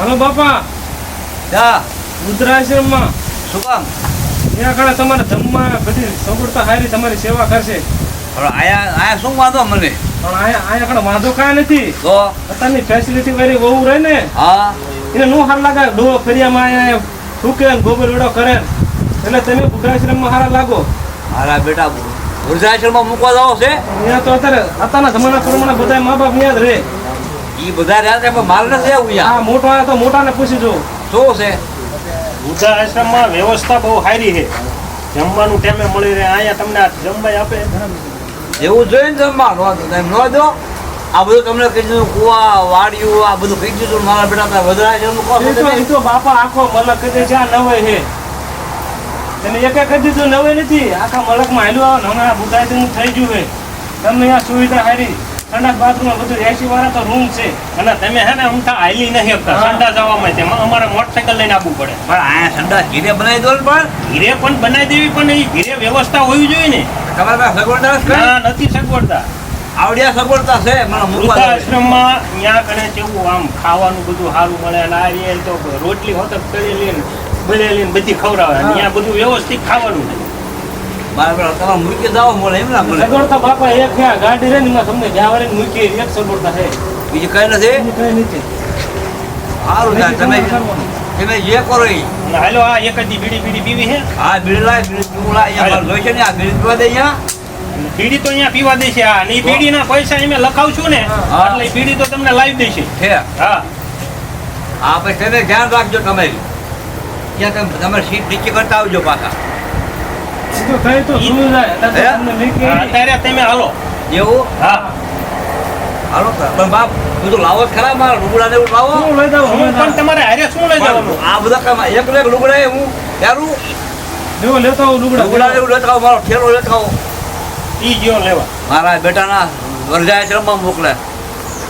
હાલો બાપા જા રુદ્રાશ્રમમાં શું કામ? ત્યાં આગળ તમારે જમવા બધી સગવડતા સારી તમારી સેવા કરશે. હવે આયા શું વાંધો મને? પણ અહીંયા આગળ વાંધો કાંઈ નથી. તો અત્યારની ફેસિલિટી વાળી વહુ રહે ને હા એને નો હાર લાગે. ડોહ ફેરિયામાં અહીંયા થૂકે ને ગોબર વેડો કરે ને. એટલે તમે વૃદ્ધાશ્રમમાં સારા લાગો. મારા બેટા વૃદ્ધાશ્રમમાં મૂકવા જાવ છે? અહીંયા તો અત્યારના જમાના પ્રમાણે બધા મા બાપ ત્યાં જ રહે. એ બધા રહ્યા છે પણ મારે નથી આવું યાર. આ મોટો આવ્યા તો મોટાને પૂછી જો. શું છે? વૃદ્ધાશ્રમમાં વ્યવસ્થા બહુ સારી છે. જમવાનું ટાઈમે મળી રહે. અહીંયા તમને જમવાય આપે. એવું જોઈએ ને જમવાનું એમ ન દો. આ બધું તમને કહી દીધું કુવા વાડિયું આ બધું કહી દીધું મારા બેટા વૃદ્ધાશ્રમનું કહો છો તમે? એ તો બાપા આખો મલક કહી છે આ નવાઈ છે. તમે એકે કહી દીધું નવાઈ નથી. આખા મલકમાં હાલ્યું આવે ને હમણાં બુદ્ધાશ્રમ થઈ ગયું છે. તમને અહીંયા સુવિધા સારી. ઠંડા બાથરૂમ બધું એસી વાળા તો રૂમ છે. અને તમે હે ને અમથા હાલી નહીં શકતા. હા. સંડા જવામાં તેમાં અમારે મોટરસાઇકલ લઈને આવવું પડે. પણ અહીંયા ઠંડા ઘીરે બનાવી દો ને પણ ઘીરે પણ બનાવી દેવી પણ એ ઘીરે વ્યવસ્થા હોવી જોઈએ ને. તમારે પાસે સગવડતા છે? ના નથી સગવડતા. આવડિયા સગવડતા છે મને મૂકવા દો. વૃદ્ધાશ્રમમાં ત્યાં કને કેવું આમ ખાવાનું બધું સારું મળે. અને આ રીએ તો રોટલી હોતર તળેલી ને બળેલી ને બધી ખવડાવે. અને ત્યાં બધું વ્યવસ્થિત ખાવાનું છે. મારા બેટા તમે મૂકી જાઓ મળે એમ ના મળે સગવડતા બાપા એક છે. આ ગાડી રહે ને એમાં તમને જાવરીને મૂકી એક સગવડતા છે. બીજું કઈ નથી. બીજું કંઈ નથી. સારું થાય તમે તમે જે કરો એ. અને હાલો આ એક જ બીડી પીવી છે. હા બીડી લાય બીડી પીવું લાય અહીંયા મારે જોઈશે ને આ બીડી પીવા દે અહીંયા. બીડી તો અહીંયા પીવા દેશે. આ અને ઈ બીડીના પૈસા અમે લખાવશું ને હા. એટલે ઈ બીડી તો તમને લાવી દેશે. છે હા હા પછી તમે ધ્યાન રાખજો તમારી ત્યાં તમે સીટ નીચે કરતા આવજો પાછા એ તો થઈ તો સુઈ જાય. એટલે હે? તમને મૂકી હા, અત્યારે તમે હાલો. એવું હા હાલો પણ બાપ બધું લાવો જ ખરા મારા લુગડા ને એવું લાવો શું લઈ જાવ હું પણ તમારે હારે શું લઈ જવાનું? આ બધા કામ એક ને એક લુગડા એ હું પહેરું લેવો લેતો આવું લુગડા લુગડા. ને એવું લેતા આવો મારો ઠેલો લેતા આવો ઈ ગયો લેવા. મારા બેટાના વરજાશ્રમમાં મોકલે